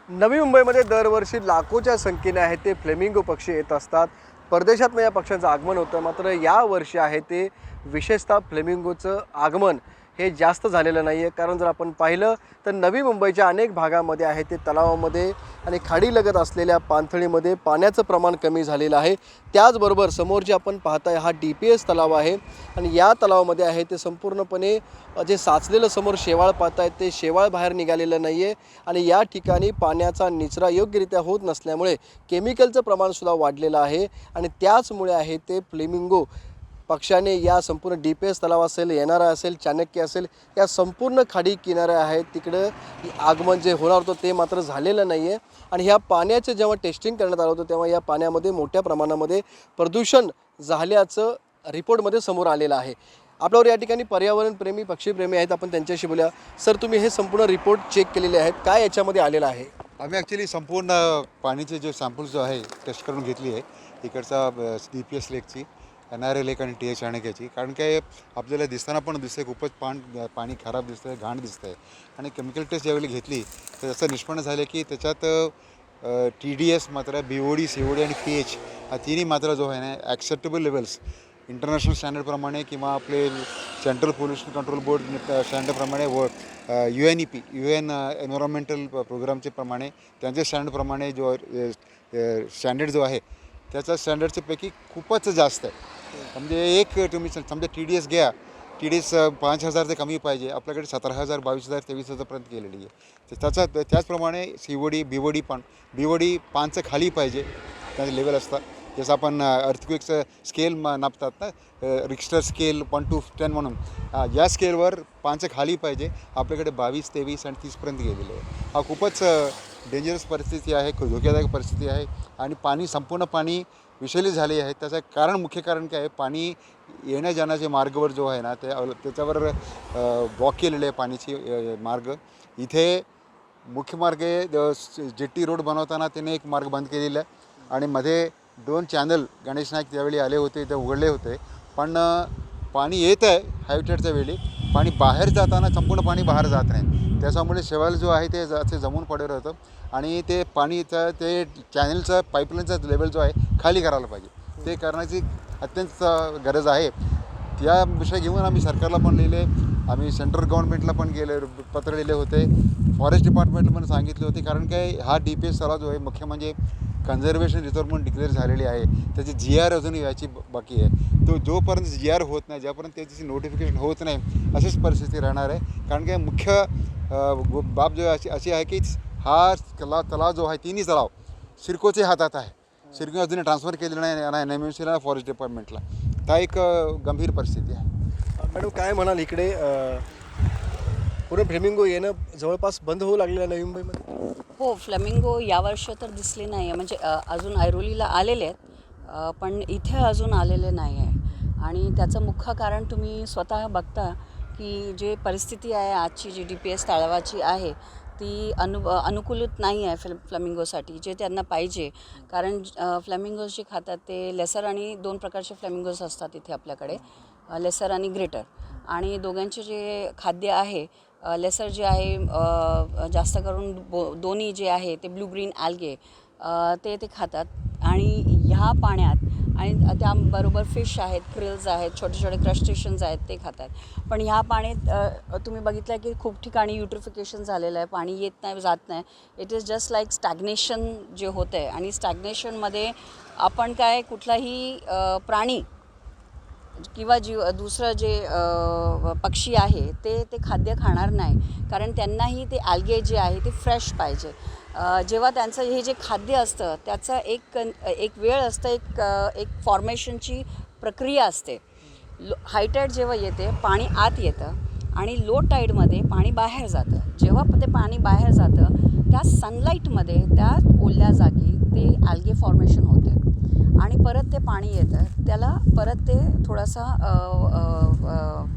नवी मुंबईमध्ये दरवर्षी लाखोच्या संख्येने आहे ते फ्लेमिंगो पक्षी येत असतात. परदेशातून या पक्ष्यांचं आगमन होतं, मात्र या वर्षी आहे ते विशेषतः फ्लेमिंगोचं आगमन हे जास्त झालेलं नाही आहे. कारण जर आपण पाहिलं तर नवी मुंबईच्या अनेक भागामध्ये आहे ते तलावामध्ये आणि खाडीलगत असलेल्या पाणथळीमध्ये पाण्याचं प्रमाण कमी झालेलं आहे. त्याचबरोबर समोर जे आपण पाहताय हा DPS तलाव आहे आणि या तलावामध्ये आहे ते संपूर्णपणे जे साचलेलं समोर शेवाळ पाहतायत ते शेवाळ बाहेर निघालेलं नाही आहे आणि या ठिकाणी पाण्याचा निचरा योग्यरित्या होत नसल्यामुळे केमिकलचं प्रमाणसुद्धा वाढलेलं आहे आणि त्याचमुळे आहे ते फ्लेमिंगो पक्षाने या संपूर्ण DPS तलाव असेल, येणारा असेल, चाणक्य असेल, या संपूर्ण खाडी किनाऱ्या आहेत तिकडं आगमन जे होणार होतं ते मात्र झालेलं नाही आहे. आणि ह्या पाण्याचं जेव्हा टेस्टिंग करण्यात आलं होतं तेव्हा या पाण्यामध्ये मोठ्या प्रमाणामध्ये प्रदूषण झाल्याचं रिपोर्टमध्ये समोर आलेलं आहे. आपल्यावर या ठिकाणी पर्यावरणप्रेमी पक्षीप्रेमी आहेत, आपण त्यांच्याशी बोलूया. सर, तुम्ही हे संपूर्ण रिपोर्ट चेक केलेले आहेत, काय याच्यामध्ये आलेलं आहे? आम्ही ॲक्च्युली संपूर्ण पाणीचे जे सॅम्पल्स जो आहे टेस्ट करून घेतली आहे इकडचा DPS लेकची, NRA लेक आणि TH चाणक्याची. कारण काय आपल्याला दिसताना पण दिसतंय खूपच पाणी खराब दिसतंय, घाण दिसतंय. आणि केमिकल टेस्ट ज्यावेळी घेतली तर असं निष्पन्न झालं की त्याच्यात TDS मात्रा, BOD, COD आणि PH हा तिन्ही मात्रा जो आहे ना ॲक्सेप्टेबल लेवल्स इंटरनॅशनल स्टँडर्डप्रमाणे किंवा आपले सेंट्रल पोल्युशन कंट्रोल बोर्ड स्टँडर्डप्रमाणे UNEP UN एन्व्हायरमेंटल प्रोग्रामचे प्रमाणे त्यांच्या स्टँडर्डप्रमाणे जो स्टँडर्ड जो आहे त्याचा स्टँडर्डच्या पैकी खूपच जास्त आहे. म्हणजे एक तुम्ही समजा TDS घ्या, TDS 5,000 ते कमी पाहिजे, आपल्याकडे 17,000, 22,000, 23,000पर्यंत गेलेली आहे. तर त्याचप्रमाणे COD, BOD पण BOD 5च्या खाली पाहिजे त्याचे लेवल असतात. जसं आपण अर्थक्वेकचं स्केल नापतात ना, रिक्टर स्केल 1 to 10 म्हणून, या स्केलवर 5च्या खाली पाहिजे. आपल्याकडे 22, 23 आणि 30पर्यंत गेलेले आहे. हा खूपच डेंजरस परिस्थिती आहे, धोक्यादायक परिस्थिती आहे. आणि संपूर्ण पाणी विषैली झाले आहे. त्याचं मुख्य कारण काय आहे, पाणी येण्या जाण्याचे मार्गावर जो आहे ना त्याच्यावर ब्लॉक केलेले आहे पाण्याची मार्ग. इथे मुख्य मार्ग जेट्टी रोड बनवताना त्याने एक मार्ग बंद केलेला आहे आणि मध्ये 2 चॅनल गणेश नाईक त्यावेळी आले होते, ते उघडले होते. पण पाणी येत आहे हायटेडच्या वेळी, पाणी बाहेर जाताना संपूर्ण पाणी बाहेर जात नाही. त्याच्यामुळे शेवाळ जो आहे ते असे जमून पडलं होतं आणि ते पाणीचं ते चॅनलचं पाईपलाईनचा लेवल जो आहे खाली करायला पाहिजे. ते करण्याची अत्यंत गरज आहे. त्या विषय घेऊन आम्ही सरकारला पण लिहिले, आम्ही सेंट्रल गव्हर्नमेंटला पण पत्र लिहिले होते, फॉरेस्ट डिपार्टमेंटला पण सांगितले होते. कारण काय हा DPS तलाव जो आहे मुख्य म्हणजे कन्झर्वेशन रिझर्व म्हणून डिक्लेअर झालेली आहे. त्याची GR अजून याची बाकी आहे. तो जोपर्यंत GR होत नाही, ज्यापर्यंत त्याची नोटिफिकेशन होत नाही, अशीच परिस्थिती राहणार आहे. कारण काय मुख्य बाब जो अशी आहे की हा तलाव जो आहे तिन्ही तलाव सिडकोच्या हातात आहे. सिडको अजून ट्रान्सफर केलेलं नाही NMMCला, फॉरेस्ट डिपार्टमेंटला. हा एक गंभीर परिस्थिती आहे. मॅडम, काय म्हणाल इकडे पूर्ण फ्लेमिंगो येणं जवळपास बंद होऊ लागलेलं आहे नवी मुंबईमध्ये? हो, फ्लेमिंगो यावर्षी तर दिसले नाही आहे. म्हणजे अजून ऐरोलीला आलेले आहेत, पण इथे अजून आलेले नाही आहे. आणि त्याचं मुख्य कारण तुम्ही स्वतः बघता की जे परिस्थिती आहे आजची, जी DPS तलावाची आहे ती अनुकूलित नाही आहे फ्लेमिंगोसाठी, जे त्यांना पाहिजे. कारण फ्लेमिंगोज जे खातात ते लेसर आणि 2 प्रकारचे फ्लेमिंगोज असतात इथे आपल्याकडे, लेसर आणि ग्रेटर. आणि दोघांचे जे खाद्य आहे, लेसर जे आहे जास्त करून दोन्ही जे आहे ते ब्लू ग्रीन ॲल्गे ते खातात. आणि ह्या पाण्यात आणि त्याबरोबर फिश आहेत, क्रिल्स आहेत, छोटे छोटे क्रस्टेशन्स आहेत, ते खातात. पण ह्या पाण्यात तुम्ही बघितलं की खूप ठिकाणी युट्रिफिकेशन झालेलं आहे, पाणी येत नाही, जात नाही. It is just like stagnation जे होतं आहे. आणि स्टॅग्नेशनमध्ये आपण काय कुठलाही प्राणी किंवा दुसरं जे पक्षी आहे ते खाद्य खाणार नाही. कारण त्यांनाही ते ॲल्गे जे आहे ते फ्रेश पाहिजे. जेव्हा त्यांचं हे जे खाद्य असतं त्याचं एक वेळ असतं, एक फॉर्मेशनची प्रक्रिया असते. हाय टाईड जेव्हा येते पाणी आत येतं आणि लो टाईडमध्ये पाणी बाहेर जातं. जेव्हा ते पाणी बाहेर जातं त्या सनलाईटमध्ये त्या ओल्या जागी ते ॲल्गे फॉर्मेशन होते आणि परत ते पाणी येतं, त्याला परत ते थोडासा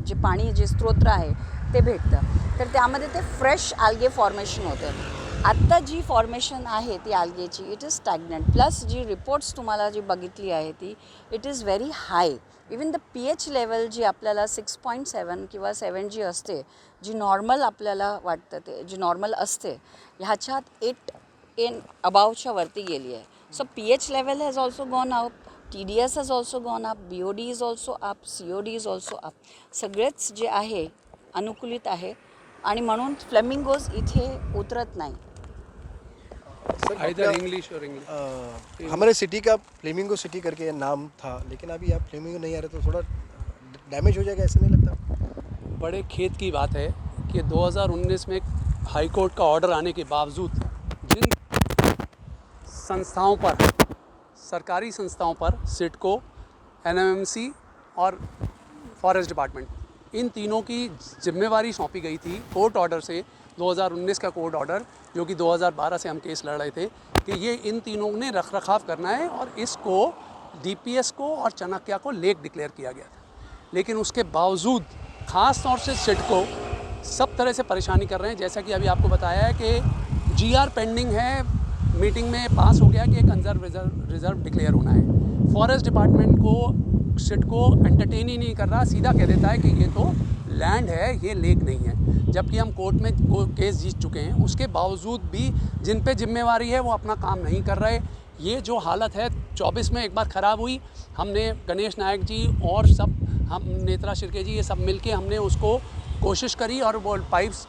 जे पाणी जे स्त्रोत आहे ते भेटतं. तर त्यामध्ये ते फ्रेश ॲल्गे फॉर्मेशन होतं. आत्ता जी फॉर्मेशन आहे ती ॲल्गेची, इट इज स्टॅग्नंट. प्लस जी रिपोर्ट्स तुम्हाला जी बघितली आहे ती it is very high. Even the PH level जी आपल्याला 6.7 किंवा 7 जी असते, जी नॉर्मल आपल्याला वाटतं, ते जी नॉर्मल असते, ह्याच्यात 8 इन अबाउटच्या वरती गेली आहे. So pH level has also gone up, TDS has also gone up, BOD is also up, COD is also up. सगळेच जे आहे अनुकूलित आहे आणि म्हणून फ्लेमिंगोज इथे उतरत नाही. Either English or English. हमारे सिटी का फ्लेमिंगो सिटी करके नाम था, लेकिन अभी यहाँ फ्लेमिंगो नहीं आ रहे तो थोड़ा डैमेज हो जाएगा, ऐसा नहीं लगता? बड़े खेत की बात है कि 2019 में हाई कोर्ट का ऑर्डर आने के बावजूद जिन संस्थाओं पर, सरकारी संस्थाओं पर, सिडको, NMMC और फॉरेस्ट डिपार्टमेंट, इन तीनों की जिम्मेवारी सौंपी गई थी कोर्ट ऑर्डर से, 2019 का कोर्ट ऑर्डर, जो कि 2012 से हम केस लड़ रहे थे कि ये इन तीनों ने रख रखाव करना है और इसको DPS को और चाणक्य को लेक डिक्लेयर किया गया था. लेकिन उसके बावजूद ख़ास तौर से सिडको सब तरह से परेशानी कर रहे हैं. जैसा कि अभी आपको बताया है कि GR पेंडिंग है, मीटिंग में पास हो गया कि एक कंजर्व रिजर्व डिक्लेयर होना है. फॉरेस्ट डिपार्टमेंट को सिडको एंटरटेन ही नहीं कर रहा, सीधा कह देता है कि ये तो लैंड है, ये लेक नहीं है. जबकि हम कोर्ट में केस जीत चुके हैं, उसके बावजूद भी जिन पे जिम्मेवारी है वो अपना काम नहीं कर रहे. ये जो हालत है 24 में एक बार ख़राब हुई, हमने गणेश नायक जी और सब, हम नेत्रा शिर्के जी, ये सब मिलके हमने उसको कोशिश करी और वो पाइप्स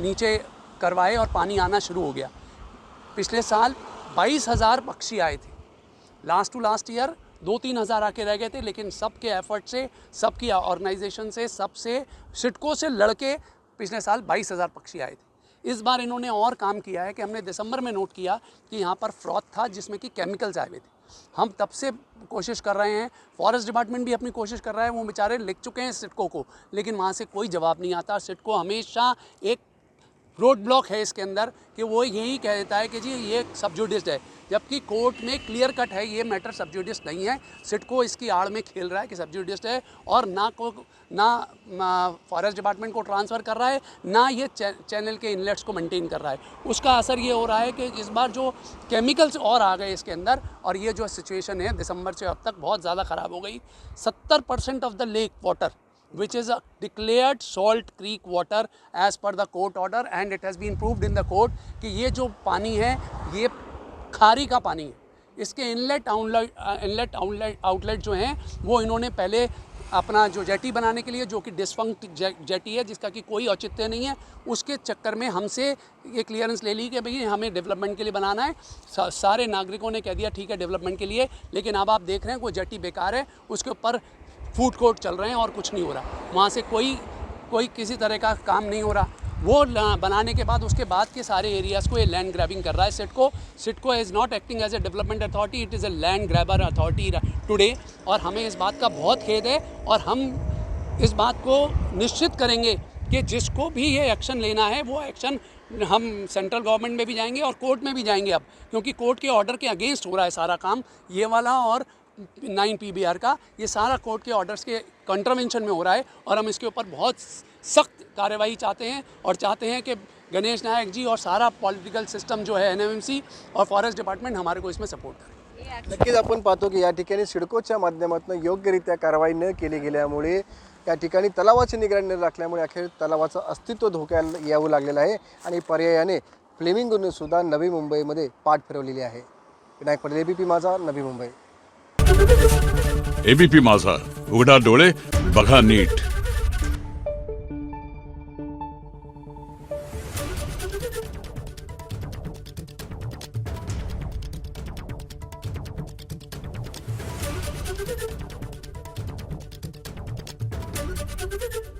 नीचे करवाए और पानी आना शुरू हो गया. पिछले साल 22,000 पक्षी आए थे. लास्ट टू लास्ट ईयर 2-3 हज़ार आके रह गए थे, लेकिन सबके एफर्ट से, सबकी ऑर्गेनाइजेशन से, सबसे सिडको से लड़के पिछले साल 22,000 पक्षी आए थे. इस बार इन्होंने और काम किया है कि हमने दिसंबर में नोट किया कि यहाँ पर फ्रॉथ था जिसमें कि केमिकल्स आए हुए थे. हम तब से कोशिश कर रहे हैं, फॉरेस्ट डिपार्टमेंट भी अपनी कोशिश कर रहा है, वो बेचारे लिख चुके हैं सिडको को, लेकिन वहाँ से कोई जवाब नहीं आता. सिडको हमेशा एक रोड ब्लॉक है इसके अंदर कि वो यही कह देता है कि जी ये सब्जुडिस्ड है, जबकि कोर्ट में क्लियर कट है ये मैटर सब्जुडिस्ड नहीं है. सिडको इसकी आड़ में खेल रहा है कि सब्जुडिस्ड है और ना फॉरेस्ट डिपार्टमेंट को ट्रांसफ़र कर रहा है, ना ये चैनल के इनलेट्स को मेंटेन कर रहा है. उसका असर ये हो रहा है कि इस बार जो केमिकल्स और आ गए इसके अंदर, और ये जो सिचुएशन है दिसंबर से अब तक बहुत ज़्यादा ख़राब हो गई. 70% of the lake water which is a declared salt creek water as per the court order and it has been proved in the court कि ये जो पानी है ये खारी का पानी है. इसके इनलेट आउटलेट जो हैं वो इन्होंने पहले अपना जो जेटी बनाने के लिए, जो कि डिस्फंक्ट जेटी है जिसका कि कोई औचित्य नहीं है, उसके चक्कर में हमसे ये क्लियरेंस ले ली कि भाई हमें डेवलपमेंट के लिए बनाना है. सारे नागरिकों ने कह दिया ठीक है डेवलपमेंट के लिए, लेकिन अब आप देख रहे हैं वो जेटी बेकार है, उसके ऊपर फूड कोर्ट चल रहे हैं और कुछ नहीं हो रहा. वहाँ से कोई किसी तरह का काम नहीं हो रहा. वो बनाने के बाद उसके बाद के सारे एरियाज़ को ये लैंड ग्रैबिंग कर रहा है. CIDCO is not acting as a development authority, it is a land grabber authority today. और हमें इस बात का बहुत खेद है और हम इस बात को निश्चित करेंगे कि जिसको भी ये एक्शन लेना है वो एक्शन हम सेंट्रल गवर्नमेंट में भी जाएंगे और कोर्ट में भी जाएंगे अब, क्योंकि कोर्ट के ऑर्डर के अगेंस्ट हो रहा है सारा काम. ये वाला और 9 PBR का, ये सारा कोर्ट के ऑर्डर्स के कंट्रावेंशन में हो रहा है और हम इसके ऊपर बहुत सख्त कार्रवाई चाहते हैं और चाहते हैं कि गणेश नायक जी और सारा पॉलिटिकल सिस्टम जो है NMMC और फॉरेस्ट डिपार्टमेंट हमारे को इसमें सपोर्ट करें. नक्कीच आपण पाहतो की या ठिकाणी सिडकोच्या माध्यमातून योग्यरित्या कारवाई न केली गेल्यामुळे या ठिकाणी तलावाची निगराणी न राखल्यामुळे अखेर तलावाचं अस्तित्व धोक्यात येऊ लागलेलं आहे आणि पर्यायाने फ्लेमिंगोने सुद्धा नवी मुंबईमध्ये पाठ फिरवलेली आहे. विनायक पटेल, ABP माझा, नवी मुंबई. ABP माझा, उघडा डोळे बघा नीट. Thank you.